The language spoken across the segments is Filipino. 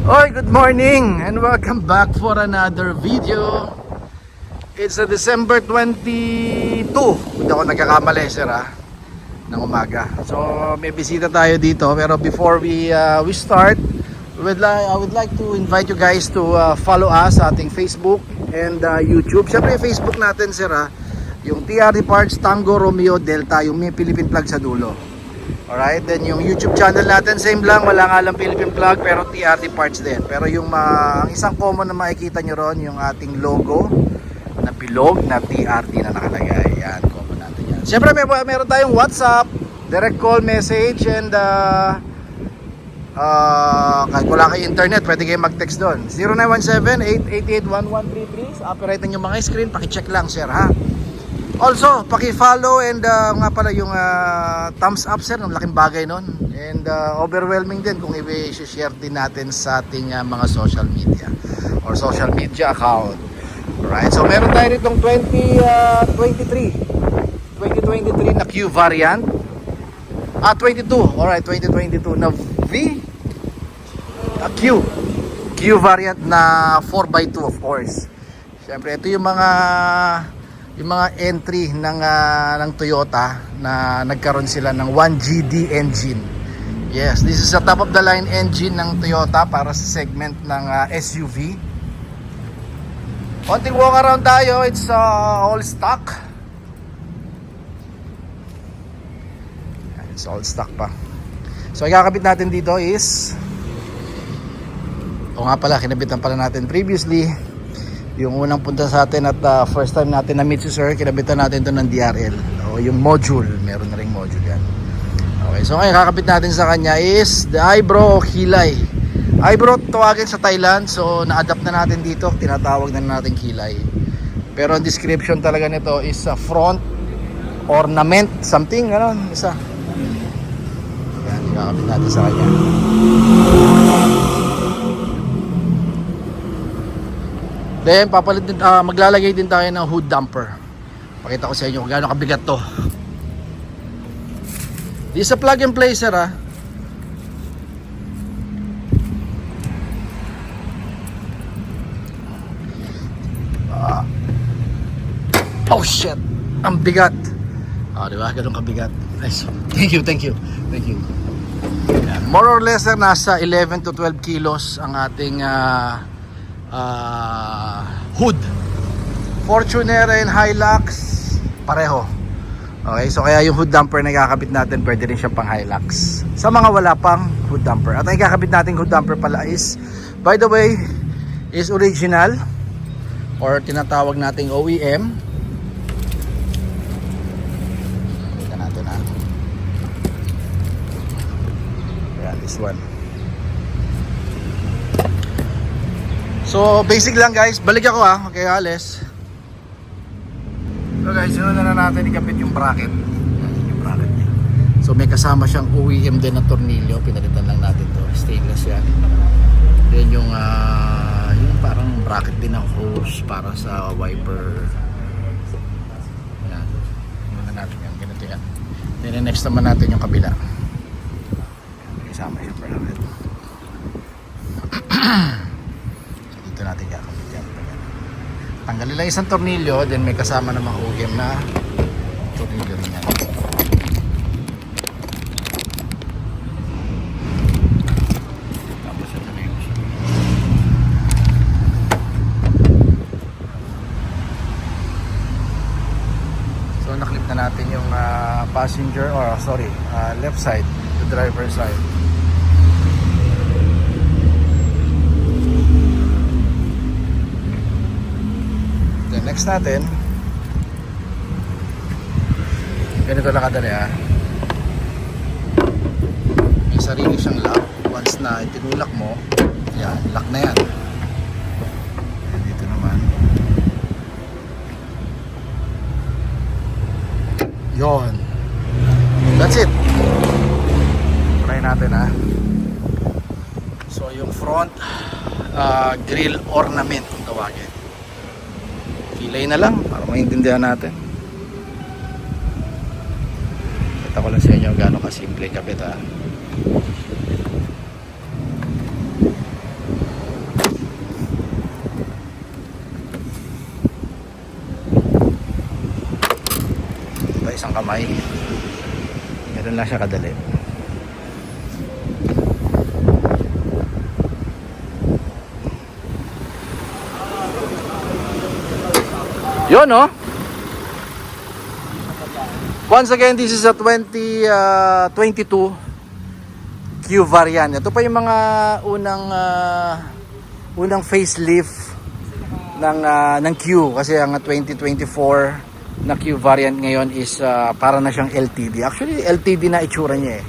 Oy, good morning and welcome back for another video. It's a December 22. Hindi ako nagkakamali, sir, ng umaga. So may bisita tayo dito, pero before we start, I would like to invite you guys to follow us sa ating Facebook and YouTube. Siyempre yung Facebook natin, sir, yung TRD Parts Tango Romeo Delta, yung may Philippine flag sa dulo. Alright, then yung YouTube channel natin, same lang, wala nga lang Philippine flag pero TRD Parts din. Pero yung ang isang common na makikita nyo ron, yung ating logo na bilog na TRD na nakalagay. Yan, common natin yan. Siyempre meron tayong WhatsApp, direct call message, and kahit wala kayo internet, pwede kayo mag-text doon. 0917-888-1133. Sa operator yung mga screen, pakicheck lang, sir, ha. Also, paki-follow and nga pala yung thumbs up, sir, ng laking bagay nun. And overwhelming din kung i-share din natin sa ating mga social media or social media account. Alright, so meron tayo ritong 2023 na Q variant. 22, alright, 2022 na Q variant na 4x2, of course. Siyempre, ito yung mga entry ng Toyota na nagkaroon sila ng 1GD engine. Yes, this is a top of the line engine ng Toyota para sa segment ng SUV. Konting walk around tayo, it's all stock. It's all stock pa. So ikakabit natin dito is nga pala, kinabitan pala natin previously yung unang punta sa atin at first time natin na meet si sir, kinabitan natin ito ng DRL o yung module, meron na ring module yan. Okay, so ngayon kakabit natin sa kanya is the eyebrow kilay. Eyebrow tawagin sa Thailand, so na-adapt na natin dito, tinatawag na natin kilay. Pero ang description talaga nito is front ornament something, ano, isa. Yan, kakabit natin sa kanya. Then papalit din, maglalagay din tayo ng hood damper. Pakita ko sa inyo kung gaano kabigat to. This is a plug and play, sir, oh shit, ang bigat. Diba? Ganun kabigat. Nice. Thank you. Yan. More or less, sir, nasa 11 to 12 kilos ang ating hood. Fortuner and Hilux pareho. Okay, so kaya yung hood damper na ikakabit natin pwede rin siya pang Hilux sa mga wala pang hood damper. At ang ikakabit natin hood damper pala is, by the way, is original or tinatawag nating OEM. Ito natin, yeah, this one. So basic lang, guys, balik ako okay, alis. So guys, yun na natin ikapit yung bracket. Yung bracket niya. So may kasama siyang OEM din na tornilyo, pinalitan lang natin to, stainless yan. Then yung parang bracket din ng hose para sa wiper. Yan, yun na natin yan, ganito yan. Then next naman natin yung kabila. May kasama siyang bracket. Natin kakabit yan. Tanggalin lang isang tornilyo, then may kasama namang OEM na tornilyo rin yan. Tapos ito na yung so naklip na natin yung passenger or left side, the driver side. Next natin, ganito lang kadali, may sarili siyang lock. Once na itinulak mo, yan, lock na yan. And dito naman, yon, that's it. Try natin, so yung front grill ornament kung tawagin, kilay na lang para maintindihan natin. Kita ko lang sa inyo gaano kasimple kapit. isang kamay. Ganun lang siya kadali. Yun, no? Once again, this is a 2022 Q variant. Ito pa yung mga unang facelift ng Q, kasi ang 2024 na Q variant ngayon is para na siyang LTD. Actually, LTD na itsura niya eh.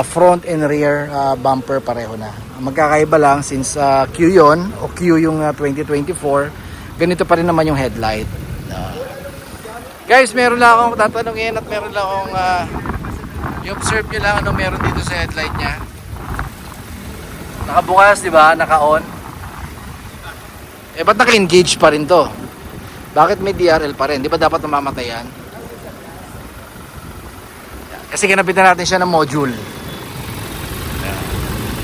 Front and rear bumper pareho na. Magkakaiba lang since Q yon o Q yung 2024. Ganito pa rin naman yung headlight. Guys, meron lang akong tatanungin at meron lang akong i-observe nyo lang ano meron dito sa headlight nya. Nakabukas, di ba? Naka-on. Eh, ba't naka-engage pa rin to? Bakit may DRL pa rin? Di ba dapat namamatay yan? Kasi kinapitan natin siya ng module.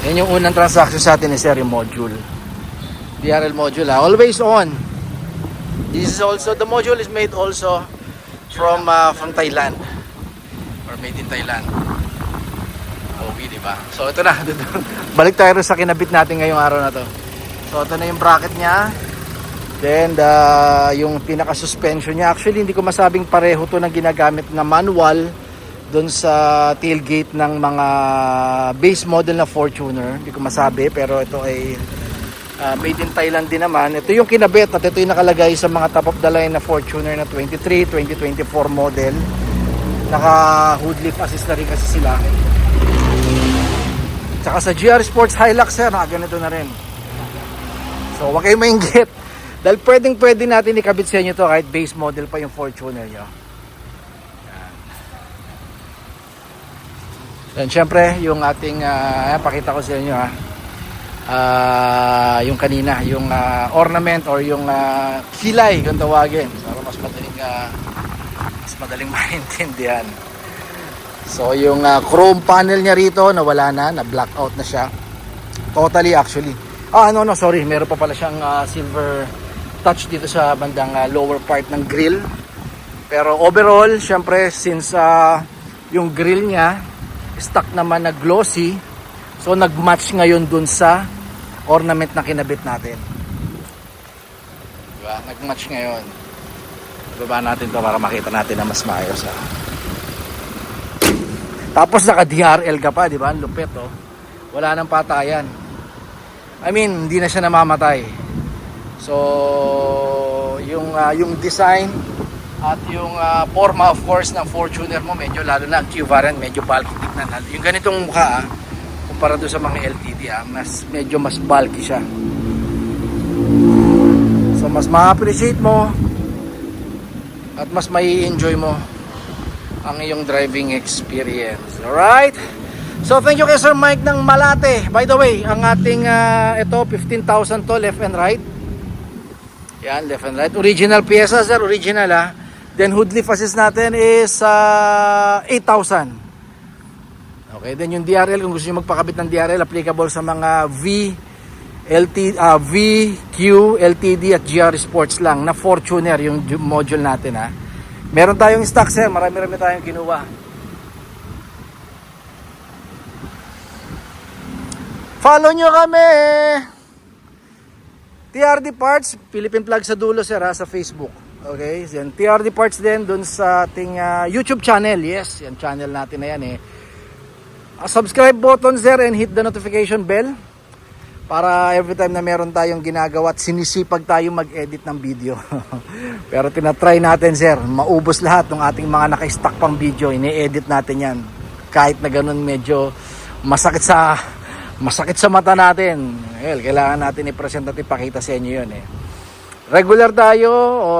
Yan yung unang transaction sa atin ni sir, yung module. DRL module ha. Always on. This is also, the module is made also from Thailand. Or made in Thailand. Okay, di ba? So ito na. Balik tayo sa kinabit natin ngayong araw na to. So ito na yung bracket niya. Then yung pinaka-suspension niya. Actually hindi ko masabing pareho to na ginagamit na manual doon sa tailgate ng mga base model na Fortuner. Hindi ko masabi, pero ito ay made in Thailand din naman. Ito yung kinabit at ito yung nakalagay sa mga top of the line na Fortuner na 23, 2024 model. Naka hood lift assist na rin kasi sila. Tsaka sa GR Sports Hilux sir, ganito na rin. So wag kayong mainggit. Dahil pwede natin ikabit sa inyo to kahit base model pa yung Fortuner nyo. Yan, syempre yung ating pakita ko sa inyo yung kanina, yung ornament or yung kilay kung tawagin para mas madaling maintindihan. So yung chrome panel niya rito nawala na blackout na siya totally actually. Sorry, meron pa pala siyang silver touch dito sa bandang lower part ng grill. Pero overall, syempre since yung grill niya stock naman na glossy, so nag-match ngayon dun sa ornament na kinabit natin. Diba? Nag-match ngayon. Ibaba natin to para makita natin na mas maayos. Tapos naka-DRL ka pa, di ba? Lupit, oh. Wala nang patayan. I mean, hindi na siya namamatay. So, yung design at yung forma of course ng Fortuner mo, medyo lalo na ang Q variant, medyo bulky tignan natin. Yung ganitong mukha, kumpara doon sa mga LTD, medyo mas bulky siya. So, mas ma-appreciate mo at mas mai enjoy mo ang iyong driving experience. Alright? So thank you kay Sir Mike ng Malate. By the way, ang ating ito 15,000 to left and right. Yan, left and right. Original pyesa sir, original ha. Then hood lift assist natin is 8,000. Okay, then yung DRL, kung gusto niyo magpakabit ng DRL, applicable sa mga VQ, LTD at GR Sports lang na Fortuner yung module natin ha. Meron tayong stock sir, marami-rami tayong kinuha. Follow nyo kami! TRD Parts, Philippine Plug sa dulo sir sa Facebook. Okay, yan. TRD Parts din dun sa ating YouTube channel. Yes, yan channel natin na yan eh. Subscribe button sir and hit the notification bell para every time na meron tayong ginagawa at sinisipag tayo mag-edit ng video. Pero tinatry natin sir, maubos lahat ng ating mga naka-stock pang video, ini-edit natin yan. Kahit na ganun medyo masakit sa mata natin. Well, kailangan natin i-present at ipakita sa inyo yun eh. Regular tayo o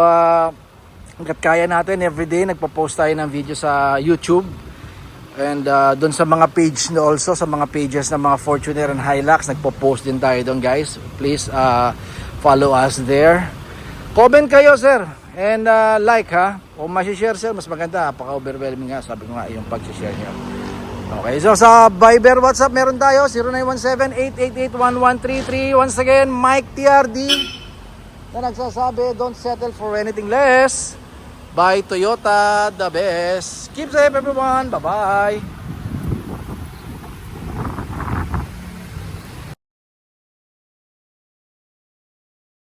hanggat kaya natin everyday nagpo-post tayo ng video sa YouTube. And doon sa mga page na also, sa mga pages ng mga Fortuner and Hilux, nagpo-post din tayo doon guys. Please follow us there. Comment kayo sir. And like ha. O masishare sir, mas maganda. Napaka-overwhelming nga. Sabi ko nga yung pag-share nyo. Okay, so sa Viber, WhatsApp meron tayo. 0917-888-1133. Once again, Mike TRD na nagsasabi, don't settle for anything less Bye Toyota, the best. Keep safe everyone. Bye-bye.